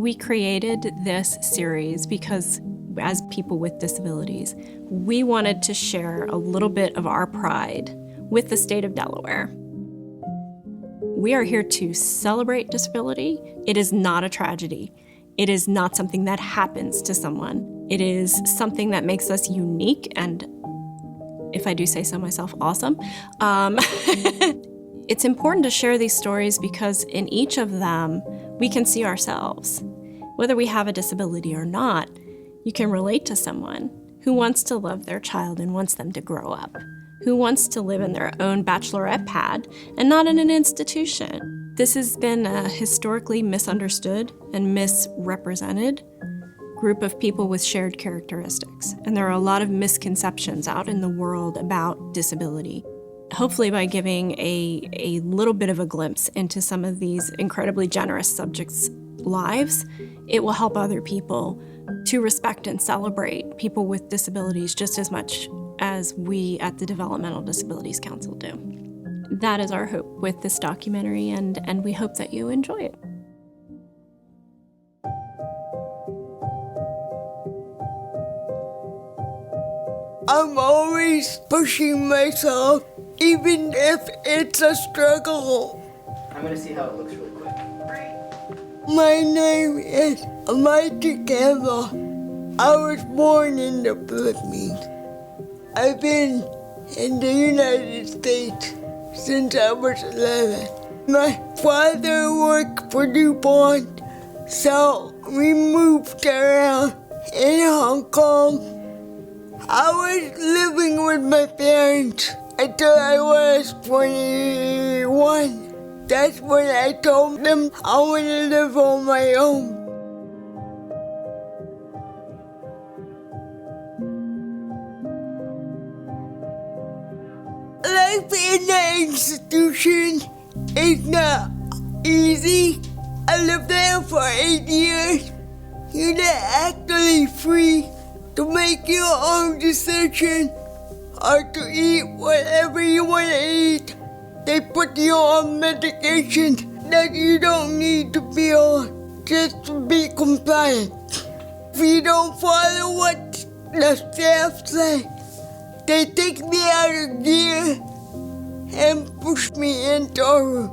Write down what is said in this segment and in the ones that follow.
We created this series because as people with disabilities, we wanted to share a little bit of our pride with the state of Delaware. We are here to celebrate disability. It is not a tragedy. It is not something that happens to someone. It is something that makes us unique and, if I do say so myself, awesome. It's important to share these stories because in each of them, we can see ourselves. Whether we have a disability or not, you can relate to someone who wants to love their child and wants them to grow up, who wants to live in their own bachelorette pad and not in an institution. This has been a historically misunderstood and misrepresented group of people with shared characteristics, and there are a lot of misconceptions out in the world about disability. Hopefully by giving a little bit of a glimpse into some of these incredibly generous subjects' lives, it will help other people to respect and celebrate people with disabilities just as much as we at the Developmental Disabilities Council do. That is our hope with this documentary, and we hope that you enjoy it. I'm always pushing myself, even if it's a struggle. I'm gonna see how it looks really quick. My name is Michael Campbell. I was born in the Philippines. I've been in the United States since I was 11. My father worked for DuPont, so we moved around in Hong Kong. I was living with my parents until I was 21. That's when I told them I want to live on my own. Life in the institution is not easy. I lived there for 8 years. You're not actually free to make your own decision or to eat whatever you want to eat. They put you on medication that you don't need to be on just to be compliant. If you don't follow what the staff say, they take me out of gear and push me into a room.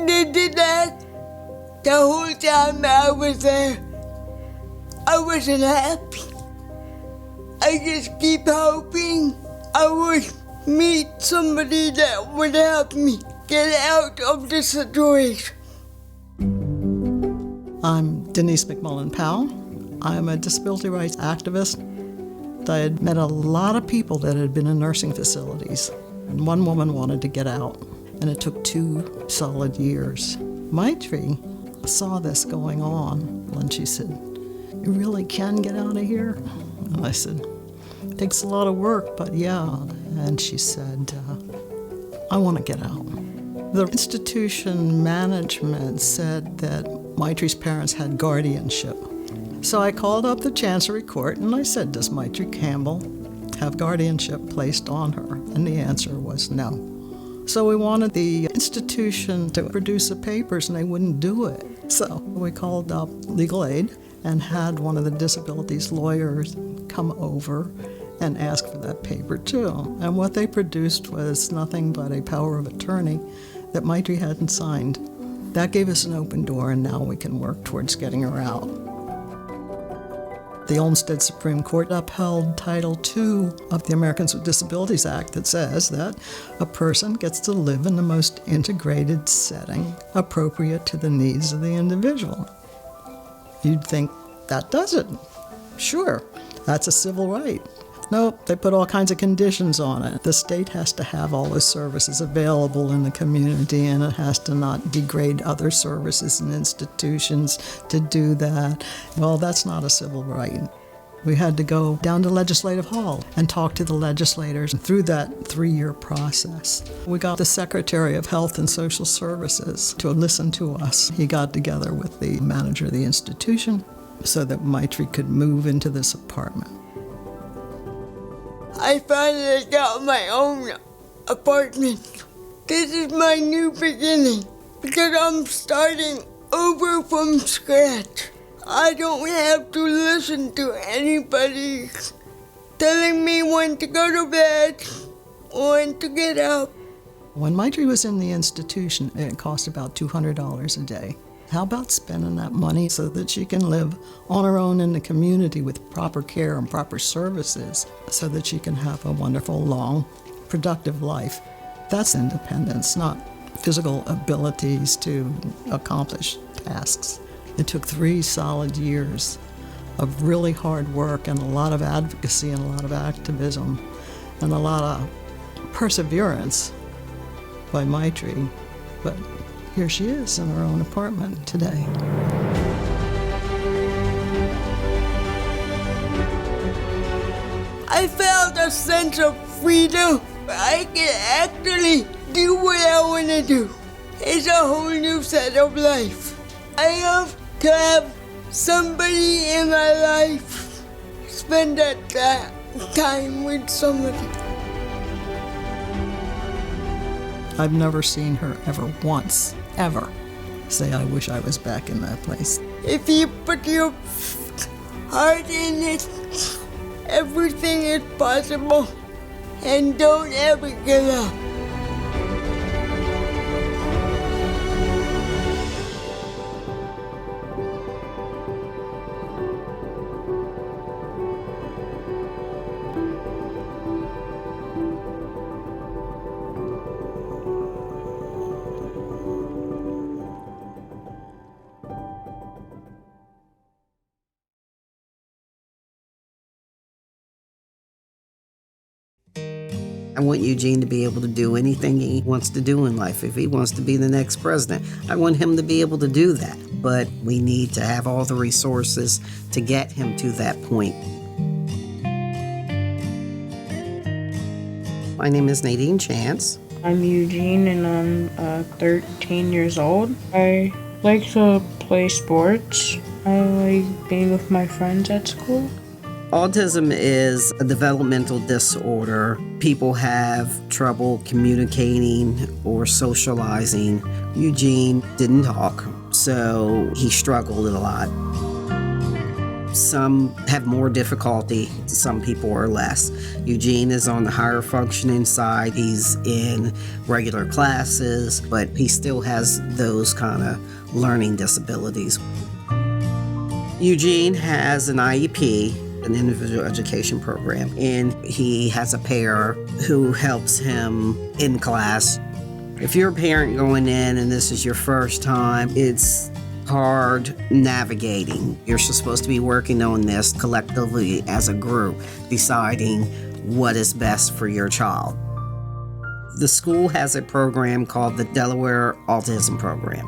They did that the whole time that I was there. I wasn't happy. I just keep hoping I would meet somebody that would help me get out of this situation. I'm Denise McMullen-Powell. I'm a disability rights activist. I had met a lot of people that had been in nursing facilities. And one woman wanted to get out, and it took 2 solid years. Maitri saw this going on, and she said, "You really can get out of here?" And I said, "It takes a lot of work, but yeah." And she said, "I want to get out." The institution management said that Maitri's parents had guardianship. So I called up the Chancery Court and I said, "Does Maitri Campbell have guardianship placed on her?" And the answer was no. So we wanted the institution to produce the papers and they wouldn't do it. So we called up legal aid and had one of the disabilities lawyers come over and ask for that paper too. And what they produced was nothing but a power of attorney that Maitri hadn't signed. That gave us an open door, and now we can work towards getting her out. The Olmsted Supreme Court upheld Title II of the Americans with Disabilities Act that says that a person gets to live in the most integrated setting appropriate to the needs of the individual. You'd think that does it. Sure, that's a civil right. Nope, they put all kinds of conditions on it. The state has to have all the services available in the community, and it has to not degrade other services and institutions to do that. Well, that's not a civil right. We had to go down to Legislative Hall and talk to the legislators through that 3-year process. We got the Secretary of Health and Social Services to listen to us. He got together with the manager of the institution so that Maitri could move into this apartment. I finally got my own apartment. This is my new beginning because I'm starting over from scratch. I don't have to listen to anybody telling me when to go to bed or when to get up. When Maitri was in the institution, it cost about $200 a day. How about spending that money so that she can live on her own in the community with proper care and proper services so that she can have a wonderful, long, productive life? That's independence, not physical abilities to accomplish tasks. It took 3 solid years of really hard work and a lot of advocacy and a lot of activism and a lot of perseverance by Maitri. But here she is in her own apartment today. I felt a sense of freedom. I can actually do what I want to do. It's a whole new set of life. I love to have somebody in my life spend that time with somebody. I've never seen her ever once, ever, say, I wish I was back in that place. If you put your heart in it, everything is possible. And don't ever give up. I want Eugene to be able to do anything he wants to do in life. If he wants to be the next president, I want him to be able to do that. But we need to have all the resources to get him to that point. My name is Nadine Chance. I'm Eugene and I'm 13 years old. I like to play sports. I like being with my friends at school. Autism is a developmental disorder. People have trouble communicating or socializing. Eugene didn't talk, so he struggled a lot. Some have more difficulty, some people are less. Eugene is on the higher functioning side. He's in regular classes, but he still has those kind of learning disabilities. Eugene has an IEP, an individual education program, and he has a pair who helps him in class. If you're a parent going in and this is your first time, it's hard navigating. You're supposed to be working on this collectively as a group, deciding what is best for your child. The school has a program called the Delaware Autism Program,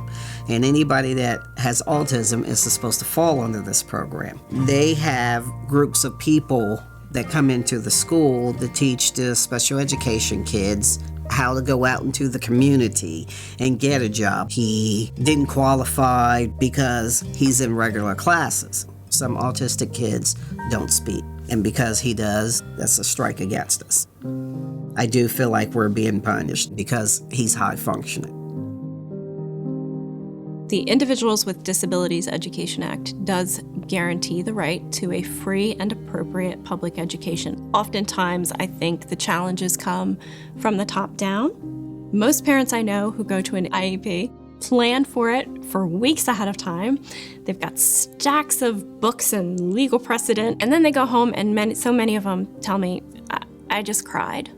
and anybody that has autism is supposed to fall under this program. They have groups of people that come into the school to teach the special education kids how to go out into the community and get a job. He didn't qualify because he's in regular classes. Some autistic kids don't speak, and because he does, that's a strike against us. I do feel like we're being punished because he's high functioning. The Individuals with Disabilities Education Act does guarantee the right to a free and appropriate public education. Oftentimes, I think the challenges come from the top down. Most parents I know who go to an IEP plan for it for weeks ahead of time. They've got stacks of books and legal precedent, and then they go home and so many of them tell me, I just cried.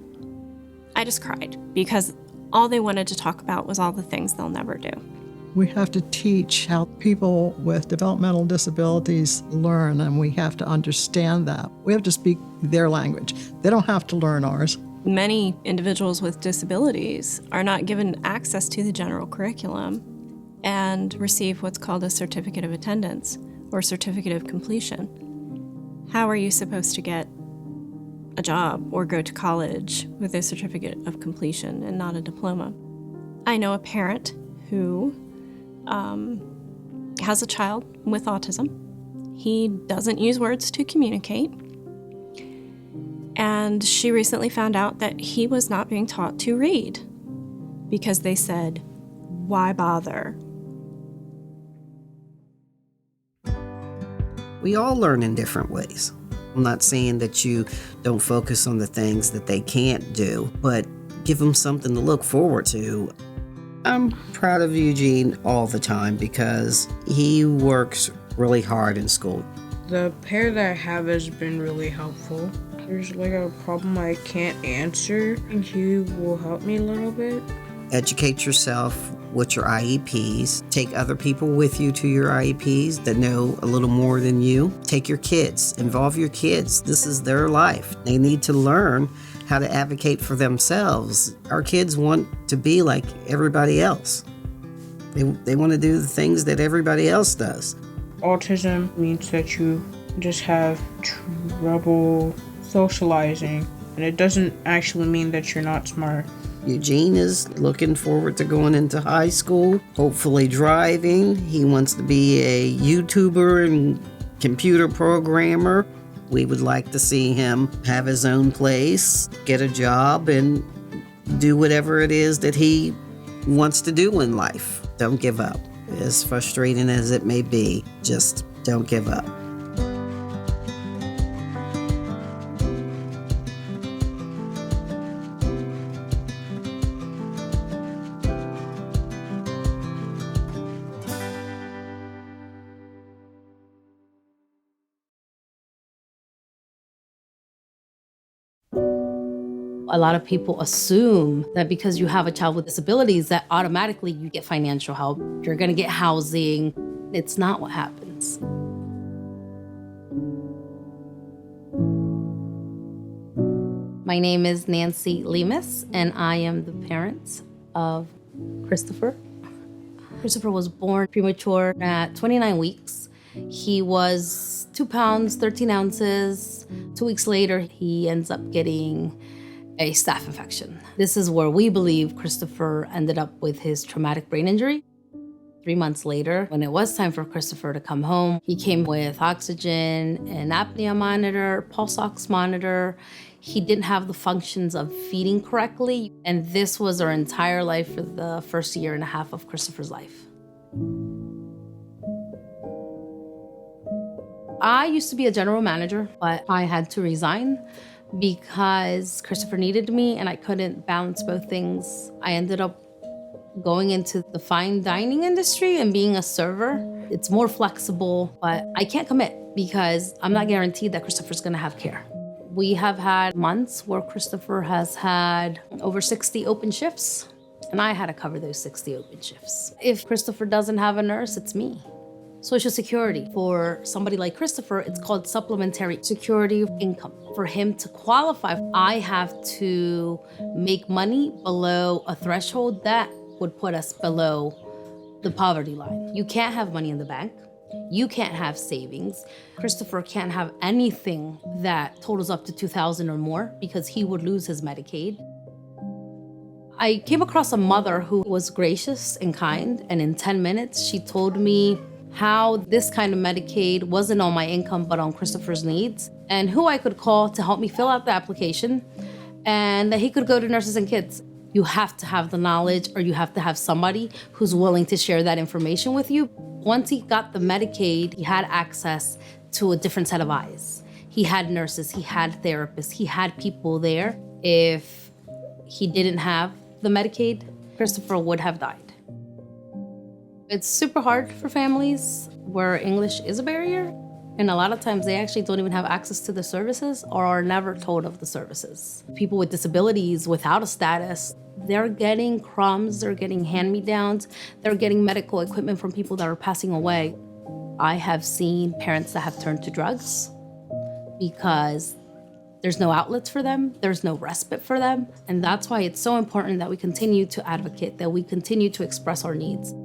I just cried because all they wanted to talk about was all the things they'll never do. We have to teach how people with developmental disabilities learn, and we have to understand that. We have to speak their language. They don't have to learn ours. Many individuals with disabilities are not given access to the general curriculum and receive what's called a certificate of attendance or certificate of completion. How are you supposed to get a job or go to college with a certificate of completion and not a diploma? I know a parent who has a child with autism. He doesn't use words to communicate. And she recently found out that he was not being taught to read because they said, why bother? We all learn in different ways. I'm not saying that you don't focus on the things that they can't do, but give them something to look forward to. I'm proud of Eugene all the time because he works really hard in school. The pair that I have has been really helpful. There's like a problem I can't answer, and he will help me a little bit. Educate yourself with your IEPs. Take other people with you to your IEPs that know a little more than you. Take your kids. Involve your kids. This is their life. They need to learn how to advocate for themselves. Our kids want to be like everybody else. They want to do the things that everybody else does. Autism means that you just have trouble socializing, and it doesn't actually mean that you're not smart. Eugene is looking forward to going into high school, hopefully driving. He wants to be a YouTuber and computer programmer. We would like to see him have his own place, get a job, and do whatever it is that he wants to do in life. Don't give up. As frustrating as it may be, just don't give up. A lot of people assume that because you have a child with disabilities that automatically you get financial help, you're gonna get housing. It's not what happens. My name is Nancy Lemus, and I am the parent of Christopher. Christopher was born premature at 29 weeks. He was 2 pounds, 13 ounces. 2 weeks later, he ends up getting a staph infection. This is where we believe Christopher ended up with his traumatic brain injury. 3 months later, when it was time for Christopher to come home, he came with oxygen, an apnea monitor, pulse ox monitor. He didn't have the functions of feeding correctly, and this was our entire life for the first 1.5 years of Christopher's life. I used to be a general manager, but I had to resign because Christopher needed me and I couldn't balance both things. I ended up going into the fine dining industry and being a server. It's more flexible, but I can't commit because I'm not guaranteed that Christopher's gonna have care. We have had months where Christopher has had over 60 open shifts, and I had to cover those 60 open shifts. If Christopher doesn't have a nurse, it's me. Social Security. For somebody like Christopher, it's called supplementary security income. For him to qualify, I have to make money below a threshold that would put us below the poverty line. You can't have money in the bank. You can't have savings. Christopher can't have anything that totals up to $2,000 or more because he would lose his Medicaid. I came across a mother who was gracious and kind, and in 10 minutes, she told me how this kind of Medicaid wasn't on my income, but on Christopher's needs, and who I could call to help me fill out the application, and that he could go to Nurses and Kids. You have to have the knowledge, or you have to have somebody who's willing to share that information with you. Once he got the Medicaid, he had access to a different set of eyes. He had nurses, he had therapists, he had people there. If he didn't have the Medicaid, Christopher would have died. It's super hard for families where English is a barrier, and a lot of times they actually don't even have access to the services or are never told of the services. People with disabilities without a status, they're getting crumbs, they're getting hand-me-downs, they're getting medical equipment from people that are passing away. I have seen parents that have turned to drugs because there's no outlets for them, there's no respite for them, and that's why it's so important that we continue to advocate, that we continue to express our needs.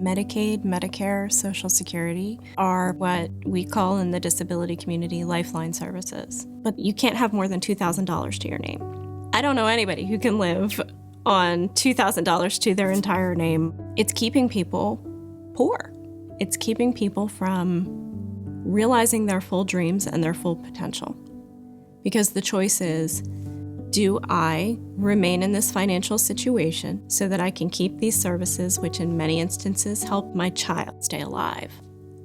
Medicaid, Medicare, Social Security are what we call in the disability community lifeline services. But you can't have more than $2,000 to your name. I don't know anybody who can live on $2,000 to their entire name. It's keeping people poor. It's keeping people from realizing their full dreams and their full potential. Because the choice is, do I remain in this financial situation so that I can keep these services, which in many instances help my child stay alive?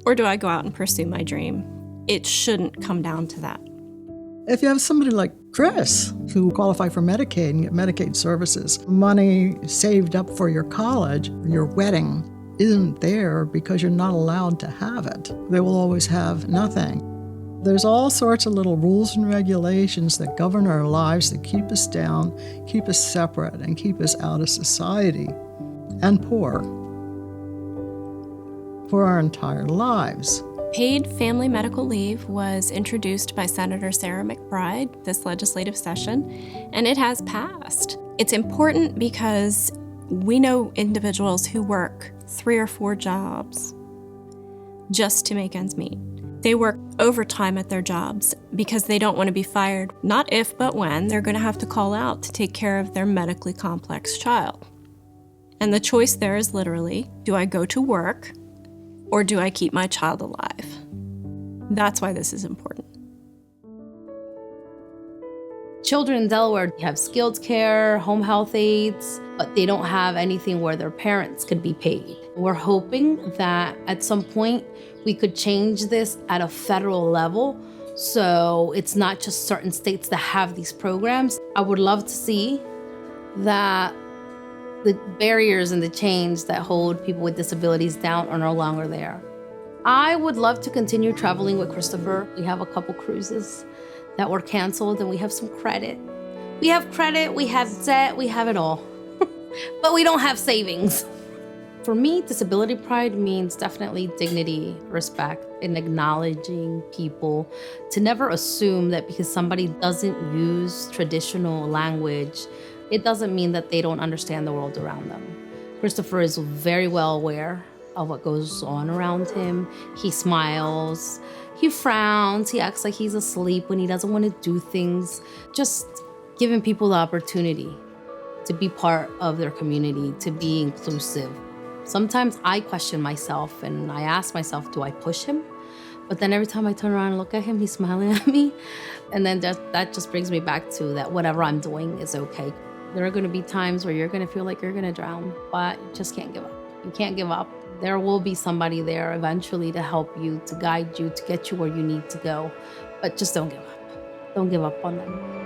Or do I go out and pursue my dream? It shouldn't come down to that. If you have somebody like Chris, who qualify for Medicaid and get Medicaid services, money saved up for your college, your wedding isn't there because you're not allowed to have it. They will always have nothing. There's all sorts of little rules and regulations that govern our lives that keep us down, keep us separate, and keep us out of society and poor for our entire lives. Paid family medical leave was introduced by Senator Sarah McBride this legislative session, and it has passed. It's important because we know individuals who work 3 or 4 jobs just to make ends meet. They work overtime at their jobs because they don't want to be fired, not if but when they're going to have to call out to take care of their medically complex child. And the choice there is literally, do I go to work or do I keep my child alive? That's why this is important. Children in Delaware have skilled care, home health aides, but they don't have anything where their parents could be paid. We're hoping that at some point we could change this at a federal level, so it's not just certain states that have these programs. I would love to see that the barriers and the chains that hold people with disabilities down are no longer there. I would love to continue traveling with Christopher. We have a couple cruises that were canceled, and we have some credit. We have credit, we have debt, we have it all. But we don't have savings. For me, disability pride means definitely dignity, respect, and acknowledging people, to never assume that because somebody doesn't use traditional language, it doesn't mean that they don't understand the world around them. Christopher is very well aware of what goes on around him. He smiles, he frowns, he acts like he's asleep when he doesn't want to do things. Just giving people the opportunity to be part of their community, to be inclusive. Sometimes I question myself and I ask myself, do I push him? But then every time I turn around and look at him, he's smiling at me. And then that just brings me back to that whatever I'm doing is okay. There are going to be times where you're going to feel like you're going to drown, but you just can't give up. You can't give up. There will be somebody there eventually to help you, to guide you, to get you where you need to go. But just don't give up. Don't give up on them.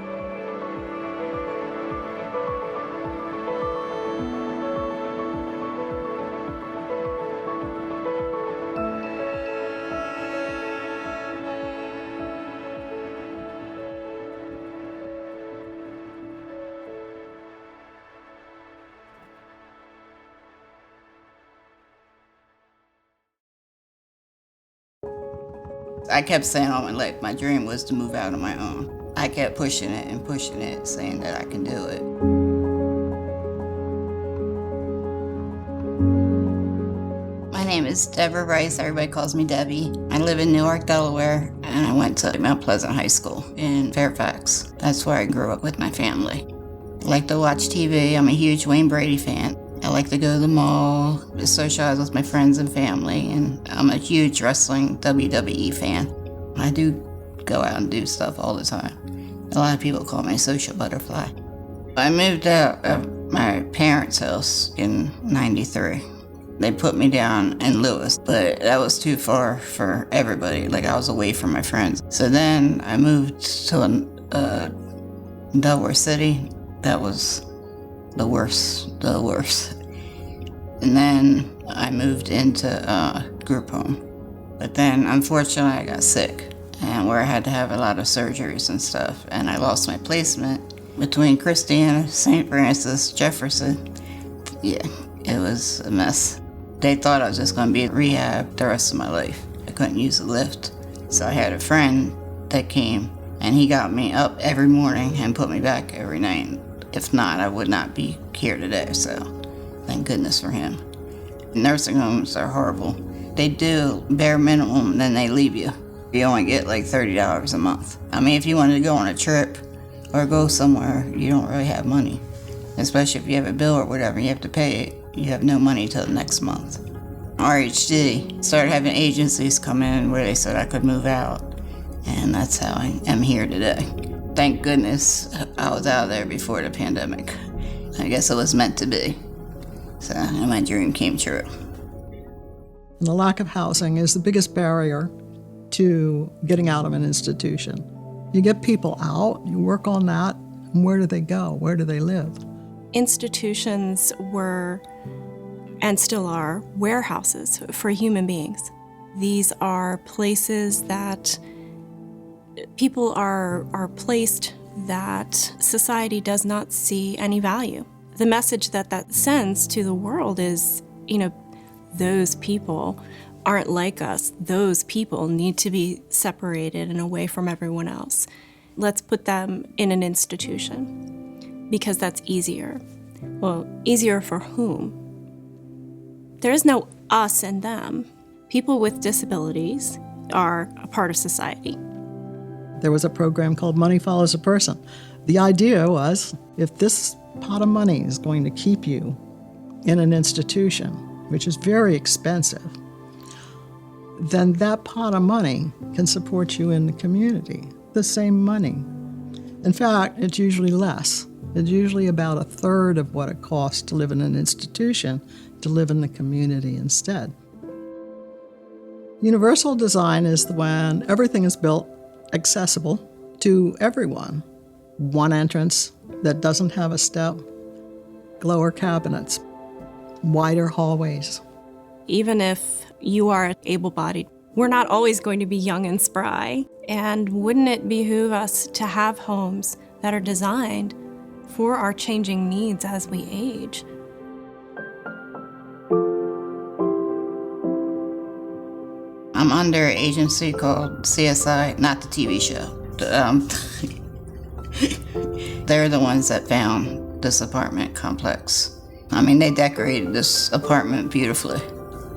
I kept saying all my life my dream was to move out on my own. I kept pushing it, saying that I can do it. My name is Deborah Rice. Everybody calls me Debbie. I live in Newark, Delaware, and I went to Mount Pleasant High School in Fairfax. That's where I grew up with my family. I like to watch TV. I'm a huge Wayne Brady fan. I like to go to the mall, to socialize with my friends and family, and I'm a huge wrestling WWE fan. I do go out and do stuff all the time. A lot of people call me a social butterfly. I moved out of my parents' house in '93. They put me down in Lewis, but that was too far for everybody. Like, I was away from my friends. So then I moved to Delaware City. That was the worst. And then I moved into a group home. But then, unfortunately, I got sick, and where I had to have a lot of surgeries and stuff, and I lost my placement between Christiana, St. Francis, Jefferson. Yeah, it was a mess. They thought I was just going to be in rehab the rest of my life. I couldn't use a lift. So I had a friend that came, and he got me up every morning and put me back every night. If not, I would not be here today, so thank goodness for him. Nursing homes are horrible. They do bare minimum, and then they leave you. You only get like $30 a month. I mean, if you wanted to go on a trip or go somewhere, you don't really have money. Especially if you have a bill or whatever, you have to pay it. You have no money till the next month. RHD started having agencies come in where they said I could move out, and that's how I am here today. Thank goodness I was out of there before the pandemic. I guess it was meant to be. So my dream came true. And the lack of housing is the biggest barrier to getting out of an institution. You get people out, you work on that, and where do they go? Where do they live? Institutions were, and still are, warehouses for human beings. These are places that people are placed that society does not see any value. The message that sends to the world is, those people aren't like us. Those people need to be separated and away from everyone else. Let's put them in an institution because that's easier. Well, easier for whom? There is no us and them. People with disabilities are a part of society. There was a program called Money Follows a Person. The idea was, if this pot of money is going to keep you in an institution, which is very expensive, then that pot of money can support you in the community. The same money. In fact, it's usually less. It's usually about a third of what it costs to live in an institution to live in the community instead. Universal design is when everything is built accessible to everyone. One entrance that doesn't have a step, lower cabinets, wider hallways. Even if you are able-bodied, we're not always going to be young and spry. And wouldn't it behoove us to have homes that are designed for our changing needs as we age? I'm under an agency called CSI, not the TV show. They're the ones that found this apartment complex. I mean, they decorated this apartment beautifully.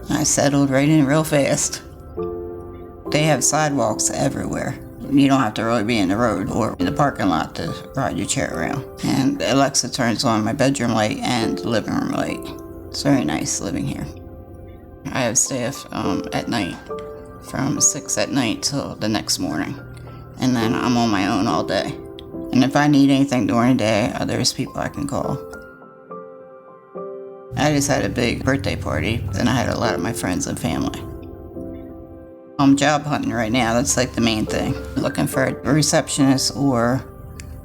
I settled right in real fast. They have sidewalks everywhere. You don't have to really be in the road or in the parking lot to ride your chair around. And Alexa turns on my bedroom light and the living room light. It's very nice living here. I have staff at night from 6 at night till the next morning. And then I'm on my own all day. And if I need anything during the day, there's people I can call. I just had a big birthday party, and I had a lot of my friends and family. I'm job hunting right now. That's like the main thing. Looking for a receptionist or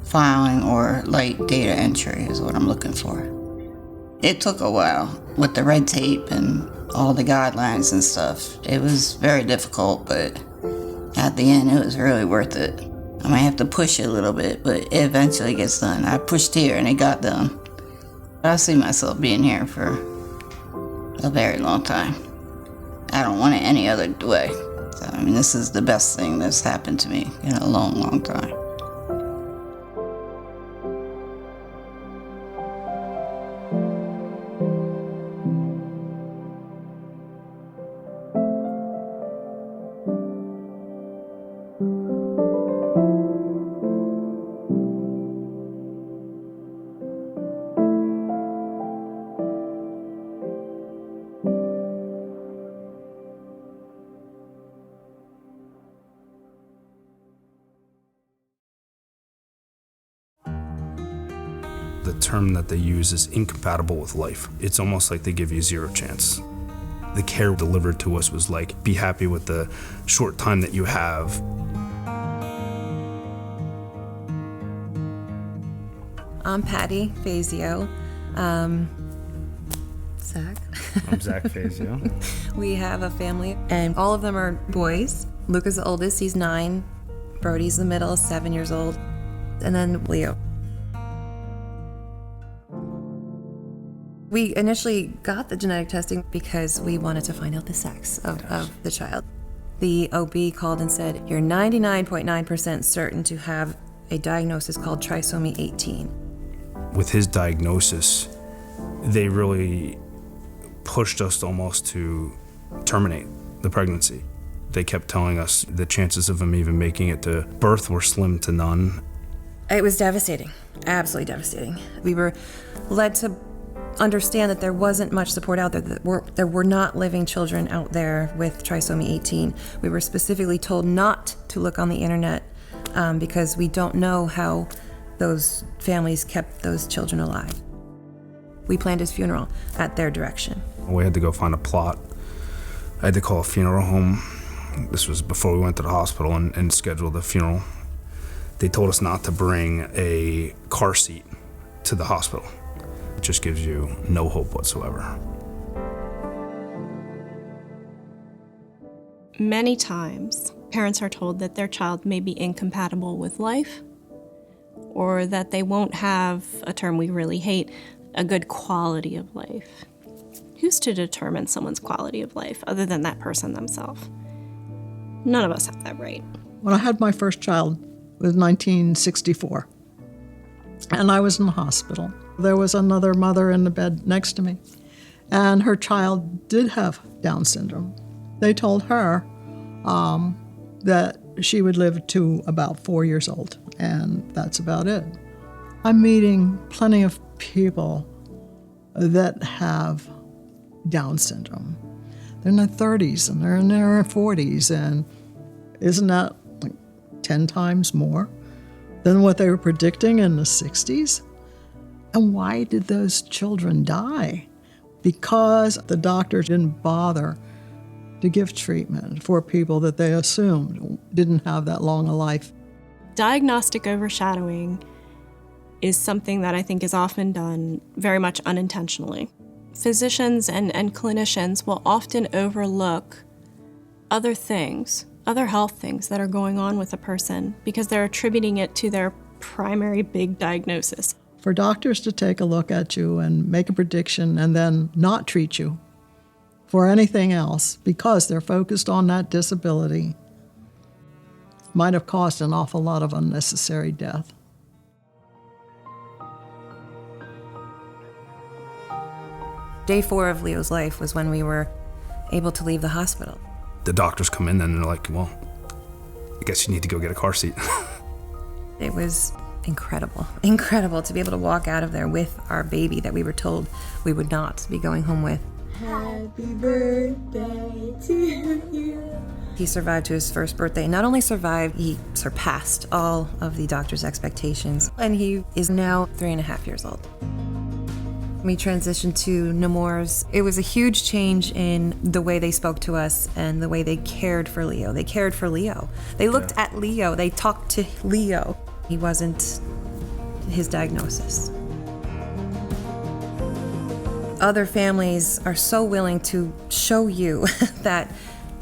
filing or light data entry is what I'm looking for. It took a while with the red tape and all the guidelines and stuff. It was very difficult, but at the end, it was really worth it. I might have to push it a little bit, but it eventually gets done. I pushed here and it got done. I see myself being here for a very long time. I don't want it any other way. So, I mean, this is the best thing that's happened to me in a long, long time. The term that they use is incompatible with life. It's almost like they give you zero chance. The care delivered to us was like, be happy with the short time that you have. I'm Patty Fazio. Zach. I'm Zach Fazio. We have a family, and all of them are boys. Luke is the oldest, he's 9. Brody's the middle, 7 years old. And then Leo. We initially got the genetic testing because we wanted to find out the sex of the child. The OB called and said, you're 99.9% certain to have a diagnosis called trisomy 18. With his diagnosis, they really pushed us almost to terminate the pregnancy. They kept telling us the chances of him even making it to birth were slim to none. It was devastating, absolutely devastating. We were led to understand that there wasn't much support out there, that there were not living children out there with trisomy 18. We were specifically told not to look on the internet because we don't know how those families kept those children alive. We planned his funeral at their direction. We had to go find a plot I had to call a funeral home. This was before we went to the hospital and scheduled the funeral. They told us not to bring a car seat to the hospital. It just gives you no hope whatsoever. Many times, parents are told that their child may be incompatible with life, or that they won't have, a term we really hate, a good quality of life. Who's to determine someone's quality of life other than that person themselves? None of us have that right. When I had my first child, it was 1964, and I was in the hospital. There was another mother in the bed next to me, and her child did have Down syndrome. They told her that she would live to about 4 years old, and that's about it. I'm meeting plenty of people that have Down syndrome. They're in their 30s and they're in their 40s, and isn't that like 10 times more than what they were predicting in the 60s? And why did those children die? Because the doctors didn't bother to give treatment for people that they assumed didn't have that long a life. Diagnostic overshadowing is something that I think is often done very much unintentionally. Physicians and clinicians will often overlook other things, other health things that are going on with a person because they're attributing it to their primary big diagnosis. For doctors to take a look at you and make a prediction and then not treat you for anything else because they're focused on that disability might have caused an awful lot of unnecessary death. Day 4 of Leo's life was when we were able to leave the hospital. The doctors come in and they're like, well, I guess you need to go get a car seat. It was incredible to be able to walk out of there with our baby that we were told we would not be going home with. Happy birthday to you. He survived to his first birthday. Not only survived, he surpassed all of the doctor's expectations. And he is now 3.5 years old. We transitioned to Nemours. It was a huge change in the way they spoke to us and the way they cared for Leo. They cared for Leo. They looked at Leo. They talked to Leo. He wasn't his diagnosis. Other families are so willing to show you that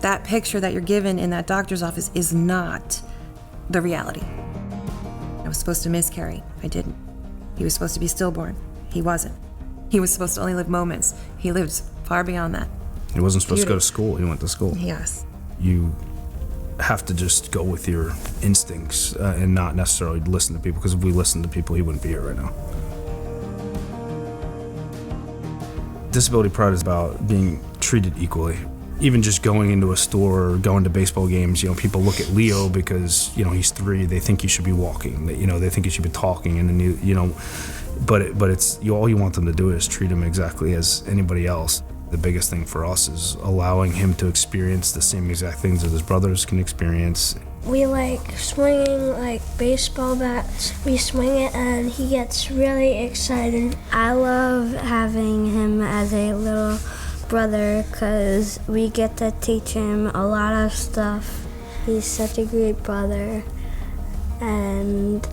that picture that you're given in that doctor's office is not the reality. I was supposed to miscarry. I didn't. He was supposed to be stillborn. He wasn't. He was supposed to only live moments. He lived far beyond that. He wasn't supposed to go to school. He went to school. Yes. You have to just go with your instincts and not necessarily listen to people, because if we listened to people, he wouldn't be here right now. Disability pride is about being treated equally. Even just going into a store or going to baseball games, people look at Leo because, he's 3, they think he should be walking, they think he should be talking, and then, but it's all you want them to do is treat him exactly as anybody else. The biggest thing for us is allowing him to experience the same exact things that his brothers can experience. We like swinging like baseball bats. We swing it and he gets really excited. I love having him as a little brother because we get to teach him a lot of stuff. He's such a great brother and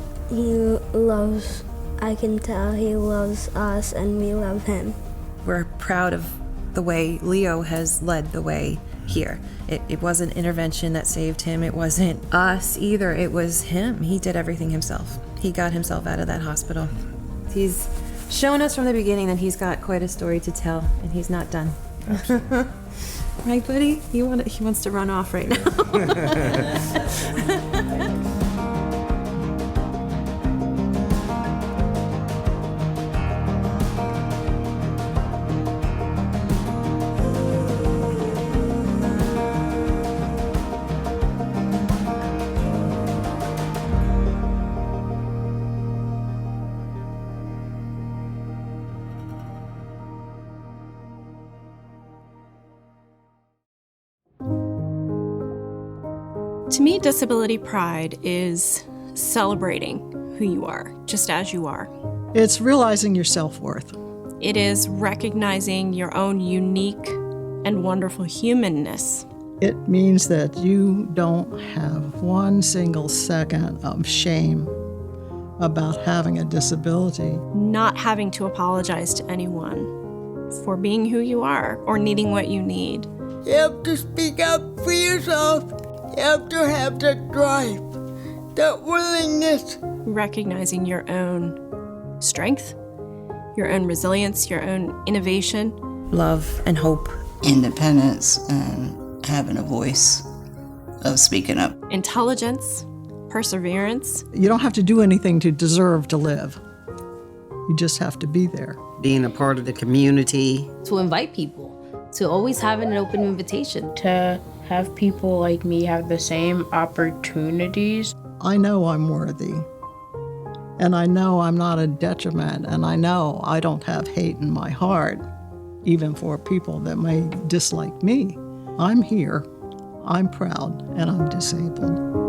I can tell he loves us and we love him. We're proud of the way Leo has led the way here. It wasn't intervention that saved him. It wasn't us either. It was him. He did everything himself. He got himself out of that hospital. He's shown us from the beginning that he's got quite a story to tell, and he's not done. Right, buddy? He wants to run off right now. To me, disability pride is celebrating who you are, just as you are. It's realizing your self-worth. It is recognizing your own unique and wonderful humanness. It means that you don't have one single second of shame about having a disability. Not having to apologize to anyone for being who you are or needing what you need. You have to speak up for yourself. You have to have that drive, that willingness. Recognizing your own strength, your own resilience, your own innovation. Love and hope. Independence and having a voice of speaking up. Intelligence, perseverance. You don't have to do anything to deserve to live. You just have to be there. Being a part of the community. To invite people, to always have an open invitation. To have people like me have the same opportunities. I know I'm worthy. And I know I'm not a detriment. And I know I don't have hate in my heart, even for people that may dislike me. I'm here, I'm proud, and I'm disabled.